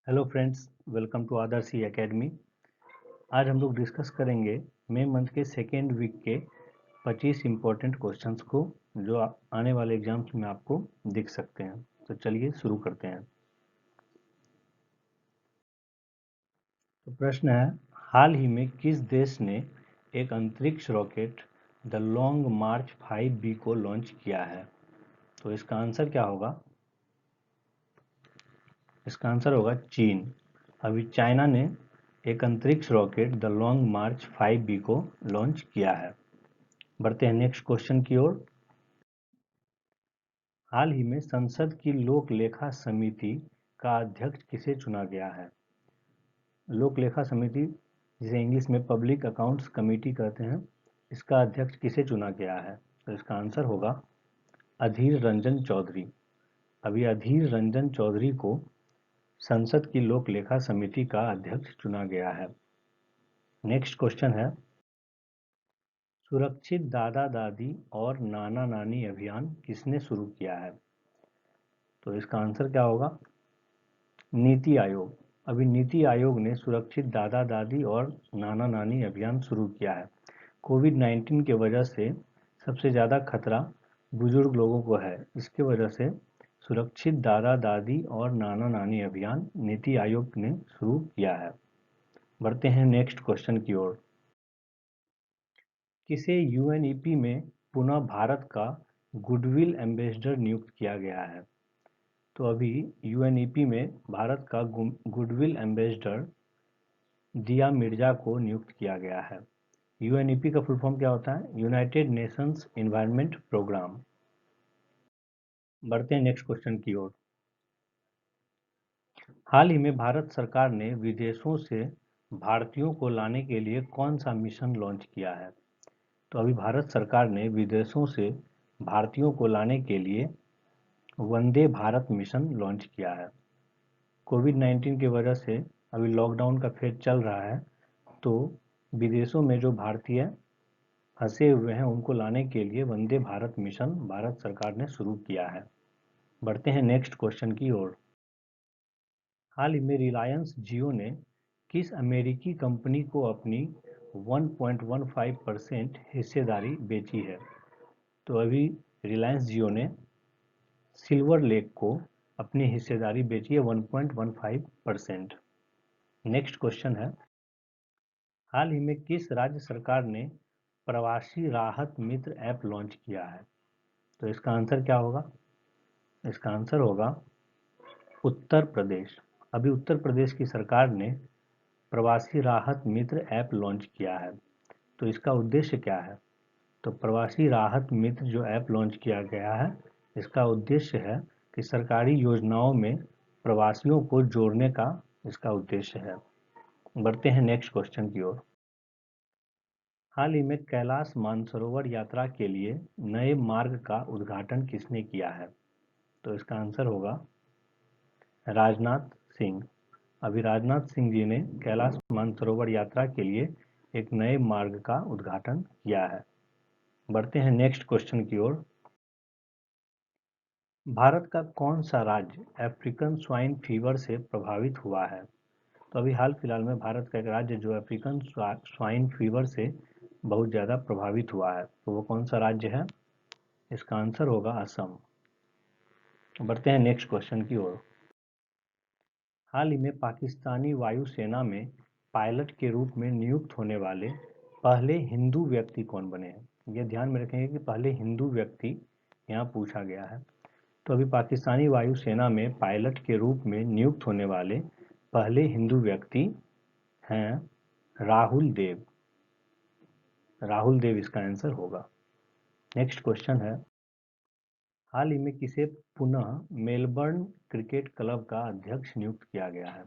Hello friends, welcome to Adarsh academy. आज हम लोग डिस्कस करेंगे मई मंथ के सेकेंड वीक के 25 इम्पोर्टेंट क्वेश्चंस को जो आने वाले एग्जाम्स में आपको दिख सकते हैं। तो चलिए शुरू करते हैं। तो प्रश्न है, हाल ही में किस देश ने एक अंतरिक्ष rocket the long March 5B को लॉन्च किया है? तो इसका आंसर क्या होगा? इसका आंसर होगा चीन। अभी चाइना ने एक अंतरिक्ष rocket the long March 5B को लॉन्च किया है। बढ़ते हैं नेक्स्ट क्वेश्चन की ओर। हाल ही में संसद की लोक लेखा समिति का अध्यक्ष किसे चुना गया है? लोक लेखा समिति, जिसे इंग्लिश में पब्लिक अकाउंट्स कमेटी कहते हैं, इसका अध्यक्ष किसे चुना गया है? तो इसका आंसर होगा अधीर रंजन चौधरी। अभी अधीर रंजन चौधरी को संसद की लोक लेखा समिति का अध्यक्ष चुना गया है। नेक्स्ट क्वेश्चन है, सुरक्षित दादा दादी और नाना नानी अभियान किसने शुरू किया है? तो इसका आंसर क्या होगा? नीति आयोग। अभी नीति आयोग ने सुरक्षित दादा दादी और नाना नानी अभियान शुरू किया है। कोविड-19 की वजह से सबसे ज़्यादा खतरा बुजुर्ग लोगों को है। इसके वजह से सुरक्षित दादा दादी और नाना नानी अभियान नीति आयोग ने शुरू किया है। बढ़ते हैं नेक्स्ट क्वेश्चन की ओर। किसे यूएनईपी में पुनः भारत का गुडविल एम्बेसडर नियुक्त किया गया है? तो अभी यूएनईपी में भारत का गुडविल एम्बेसडर दिया मिर्जा को नियुक्त किया गया है। यूएनईपी का फुल फॉर्म क्या होता है? United Nations Environment Programme. बढ़ते हैं नेक्स्ट क्वेश्चन की ओर। हाल ही में भारत सरकार ने विदेशों से भारतीयों को लाने के लिए कौन सा मिशन लॉन्च किया है? तो अभी भारत सरकार ने विदेशों से भारतीयों को लाने के लिए वंदे भारत मिशन लॉन्च किया है। कोविड-19 की वजह से अभी लॉकडाउन का फेज चल रहा है, तो विदेशों में जो भारतीय फंसे हुए हैं उनको लाने के लिए वंदे भारत मिशन भारत सरकार ने शुरू किया है। बढ़ते हैं नेक्स्ट क्वेश्चन की ओर। हाल ही में रिलायंस जियो ने किस अमेरिकी कंपनी को अपनी 1.15% हिस्सेदारी बेची है? तो अभी रिलायंस जियो ने सिल्वर लेक को अपनी हिस्सेदारी बेची है 1.15%। नेक्स्ट क्वेश्चन है, हाल ही में किस राज्य सरकार ने प्रवासी राहत मित्र ऐप लॉन्च किया है? तो इसका आंसर क्या होगा? इसका आंसर होगा उत्तर प्रदेश। अभी उत्तर प्रदेश की सरकार ने प्रवासी राहत मित्र ऐप लॉन्च किया है। तो इसका उद्देश्य क्या है? तो प्रवासी राहत मित्र जो ऐप लॉन्च किया गया है, इसका उद्देश्य है कि सरकारी योजनाओं में प्रवासियों को जोड़ने का इसका उद्देश्य है। बढ़ते हैं नेक्स्ट क्वेश्चन की ओर। हाल ही में कैलाश मानसरोवर यात्रा के लिए नए मार्ग का उद्घाटन किसने किया है? तो इसका आंसर होगा राजनाथ सिंह। अभी राजनाथ सिंह जी ने कैलाश मानसरोवर यात्रा के लिए एक नए मार्ग का उद्घाटन किया है। बढ़ते हैं नेक्स्ट क्वेश्चन की ओर। भारत का कौन सा राज्य अफ्रीकन स्वाइन फीवर से प्रभावित हुआ है? तो अभी हाल फिलहाल में भारत का एक राज्य जो अफ्रीकन स्वाइन फीवर से बहुत ज़्यादा प्रभावित हुआ है, तो वो कौन सा राज्य है? इसका आंसर होगा असम। बढ़ते हैं नेक्स्ट क्वेश्चन की ओर। हाल ही में पाकिस्तानी वायुसेना में पायलट के रूप में नियुक्त होने वाले पहले हिंदू व्यक्ति कौन बने हैं? ये ध्यान में रखेंगे कि पहले हिंदू व्यक्ति यहाँ पूछा गया है। तो अभी पाकिस्तानी वायुसेना में पायलट के रूप में नियुक्त होने वाले पहले हिंदू व्यक्ति हैं राहुल देव। राहुल देव इसका आंसर होगा। नेक्स्ट क्वेश्चन है, हाल ही में किसे पुनः मेलबर्न क्रिकेट क्लब का अध्यक्ष नियुक्त किया गया है?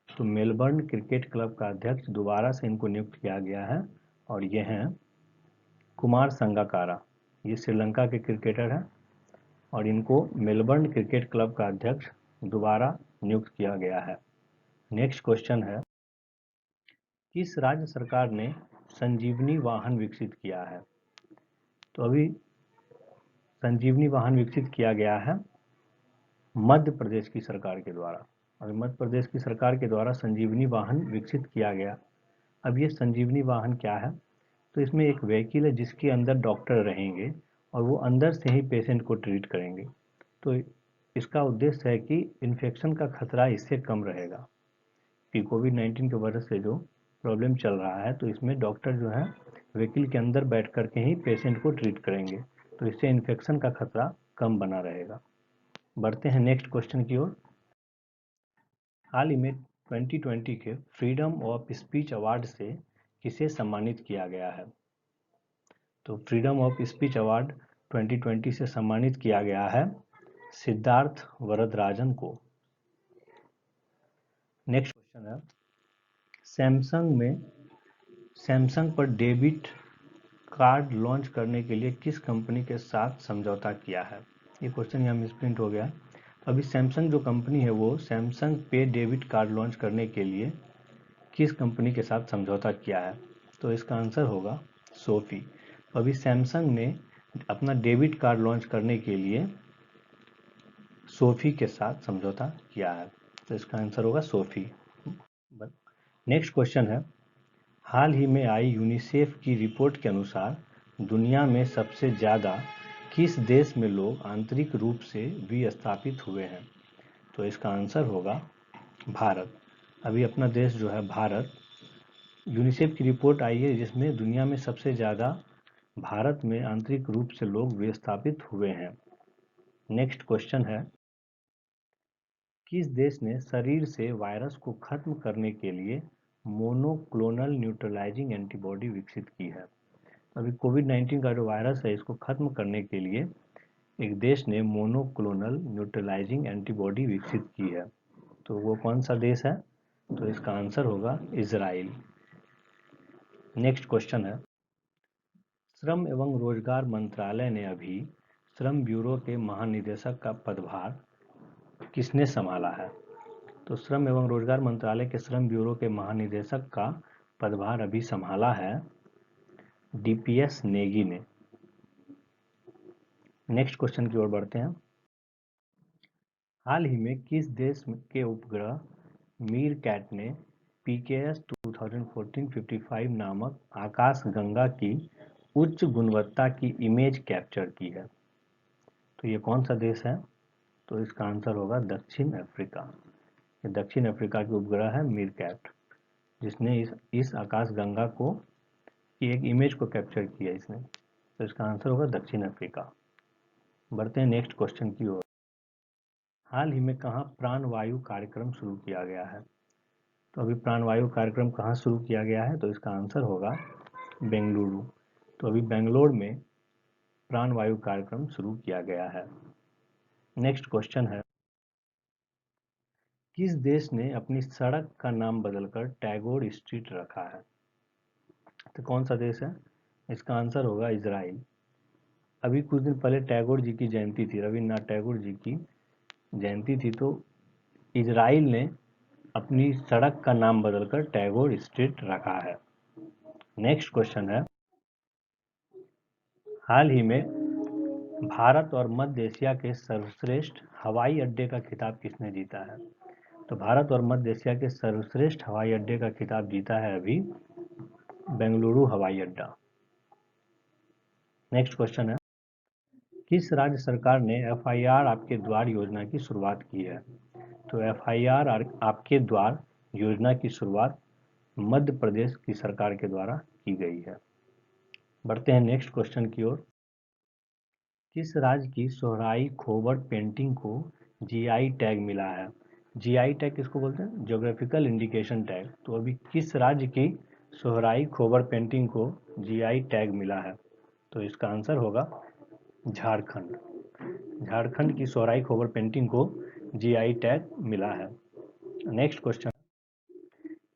तो मेलबर्न क्रिकेट क्लब का अध्यक्ष दोबारा से इनको नियुक्त किया गया है और ये हैं कुमार संगकारा। ये श्रीलंका के क्रिकेटर हैं और इनको मेलबर्न क्रिकेट क्लब का अध्यक्ष दोबारा नियुक्त किया गया है। नेक्स्ट क्वेश्चन है, किस राज्य सरकार ने संजीवनी वाहन विकसित किया है? तो अभी संजीवनी वाहन विकसित किया गया है मध्य प्रदेश की सरकार के द्वारा। और मध्य प्रदेश की सरकार के द्वारा संजीवनी वाहन विकसित किया गया। अब ये संजीवनी वाहन क्या है? तो इसमें एक व्हीकल है जिसके अंदर डॉक्टर रहेंगे और वो अंदर से ही पेशेंट को ट्रीट करेंगे। तो इसका उद्देश्य है कि इन्फेक्शन का खतरा इससे कम रहेगा कि कोविड-19 की वजह से जो प्रॉब्लम चल रहा है, तो इसमें डॉक्टर जो है व्हीकल के अंदर बैठ करके ही पेशेंट को ट्रीट करेंगे, तो इससे इन्फेक्शन का खतरा कम बना रहेगा। बढ़ते हैं नेक्स्ट क्वेश्चन की ओर। हाल ही में 2020 के फ्रीडम ऑफ स्पीच अवार्ड से किसे सम्मानित किया गया है? तो फ्रीडम ऑफ स्पीच अवार्ड 2020 से सम्मानित किया गया है सिद्धार्थ वरदराजन को। नेक्स्ट क्वेश्चन है, सैमसंग पर डेबिट कार्ड लॉन्च करने के लिए किस कंपनी के साथ समझौता किया है? ये क्वेश्चन यहाँ मिसप्रिंट हो गया। अभी सैमसंग जो कंपनी है वो सैमसंग पे डेबिट कार्ड लॉन्च करने के लिए किस कंपनी के साथ समझौता किया है? तो इसका आंसर होगा सोफी। अभी सैमसंग ने अपना डेबिट कार्ड लॉन्च करने के लिए सोफी के साथ समझौता किया है, तो इसका आंसर होगा सोफी। नेक्स्ट क्वेश्चन है, हाल ही में आई यूनिसेफ की रिपोर्ट के अनुसार दुनिया में सबसे ज़्यादा किस देश में लोग आंतरिक रूप से विस्थापित हुए हैं? तो इसका आंसर होगा भारत। अभी अपना देश जो है भारत, यूनिसेफ की रिपोर्ट आई है जिसमें दुनिया में सबसे ज़्यादा भारत में आंतरिक रूप से लोग विस्थापित हुए हैं। नेक्स्ट क्वेश्चन है, किस देश ने शरीर से वायरस को खत्म करने के लिए मोनोक्लोनल न्यूट्रलाइजिंग एंटीबॉडी विकसित की है? अभी कोविड-19 का जो वायरस है इसको खत्म करने के लिए एक देश ने मोनोक्लोनल न्यूट्रलाइजिंग एंटीबॉडी विकसित की है, तो वो कौन सा देश है? तो इसका आंसर होगा इजराइल। नेक्स्ट क्वेश्चन है, श्रम एवं रोजगार मंत्रालय ने अभी श्रम ब्यूरो के महानिदेशक का पदभार किसने संभाला है? तो श्रम एवं रोजगार मंत्रालय के श्रम ब्यूरो के महानिदेशक का पदभार अभी संभाला है डीपीएस नेगी ने। नेक्स्ट क्वेश्चन की ओर बढ़ते हैं, हाल ही में किस देश के उपग्रह मीरकैट ने पीकेएस 2014-55 नामक आकाशगंगा की उच्च गुणवत्ता की इमेज कैप्चर की है? तो ये कौन सा देश है? तो इसका आंसर होगा दक्षिण अफ्रीका। ये दक्षिण अफ्रीका के उपग्रह है मीरकैट, जिसने इस आकाशगंगा को की एक इमेज को कैप्चर किया इसने, तो इसका आंसर होगा दक्षिण अफ्रीका। बढ़ते हैं नेक्स्ट क्वेश्चन की ओर, हाल ही में कहाँ प्राणवायु कार्यक्रम शुरू किया गया है? तो अभी प्राणवायु कार्यक्रम कहाँ शुरू किया गया है? तो इसका आंसर होगा बेंगलुरु। तो अभी बेंगलोर में प्राणवायु कार्यक्रम शुरू किया गया है। नेक्स्ट क्वेश्चन है, किस देश ने अपनी सड़क का नाम बदलकर टैगोर स्ट्रीट रखा है? तो कौन सा देश है? इसका आंसर होगा इजराइल। अभी कुछ दिन पहले टैगोर जी की जयंती थी, रविन्द्रनाथ टैगोर जी की जयंती थी, तो इजराइल ने अपनी सड़क का नाम बदलकर टैगोर स्ट्रीट रखा है। नेक्स्ट क्वेश्चन है, हाल ही में भारत और मध्य एशिया के सर्वश्रेष्ठ हवाई अड्डे का खिताब किसने जीता है? तो भारत और मध्य एशिया के सर्वश्रेष्ठ हवाई अड्डे का खिताब जीता है अभी बेंगलुरु हवाई अड्डा। नेक्स्ट क्वेश्चन है, किस राज्य सरकार ने एफआईआर आपके द्वार योजना की शुरुआत की है? तो एफआईआर आपके द्वार योजना की शुरुआत मध्य प्रदेश की सरकार के द्वारा की गई है। बढ़ते हैं नेक्स्ट क्वेश्चन की ओर, किस राज्य की सोहराई खोबर पेंटिंग को जीआई टैग मिला है? जीआई टैग किसको बोलते हैं? Geographical indication tag. तो अभी किस राज्य की सोहराई खोबर पेंटिंग को जीआई टैग मिला है? तो इसका आंसर होगा झारखंड। झारखंड की सोहराई खोबर पेंटिंग को जीआई टैग मिला है। नेक्स्ट क्वेश्चन,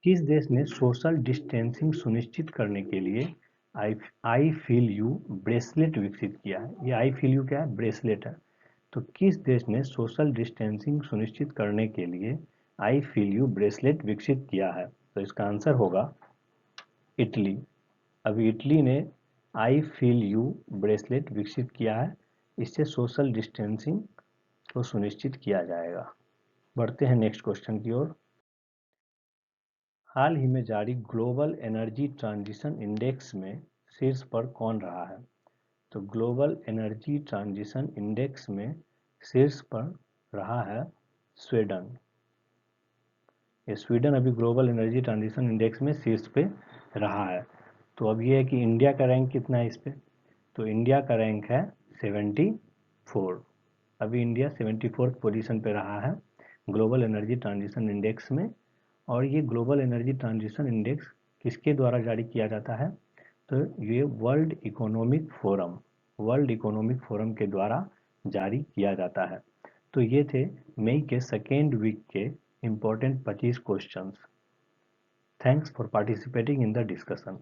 किस देश ने सोशल डिस्टेंसिंग सुनिश्चित करने के लिए आई फील यू ब्रेसलेट विकसित किया है? ये आई फील यू क्या है? ब्रेसलेट है। तो किस देश ने सोशल डिस्टेंसिंग सुनिश्चित करने के लिए आई फील यू ब्रेसलेट विकसित किया है? तो इसका आंसर होगा इटली। अभी इटली ने आई फील यू ब्रेसलेट विकसित किया है, इससे सोशल डिस्टेंसिंग को सुनिश्चित किया जाएगा। बढ़ते हैं नेक्स्ट क्वेश्चन की ओर। हाल ही में जारी ग्लोबल एनर्जी ट्रांजिशन इंडेक्स में शीर्ष पर कौन रहा है? तो ग्लोबल एनर्जी ट्रांजिशन इंडेक्स में शीर्ष पर रहा है स्वीडन। ये स्वीडन अभी ग्लोबल एनर्जी ट्रांजिशन इंडेक्स में शीर्ष पे रहा है। तो अब ये है कि इंडिया का रैंक कितना है इस पे? तो इंडिया का रैंक है 74। अभी इंडिया 74th पोजीशन पे रहा है ग्लोबल एनर्जी ट्रांजिशन इंडेक्स में। और ये ग्लोबल एनर्जी ट्रांजिशन इंडेक्स किसके द्वारा जारी किया जाता है? तो ये वर्ल्ड इकोनॉमिक फोरम के द्वारा जारी किया जाता है। तो ये थे मई के सेकेंड वीक के important 25 questions. Thanks for participating in the discussion.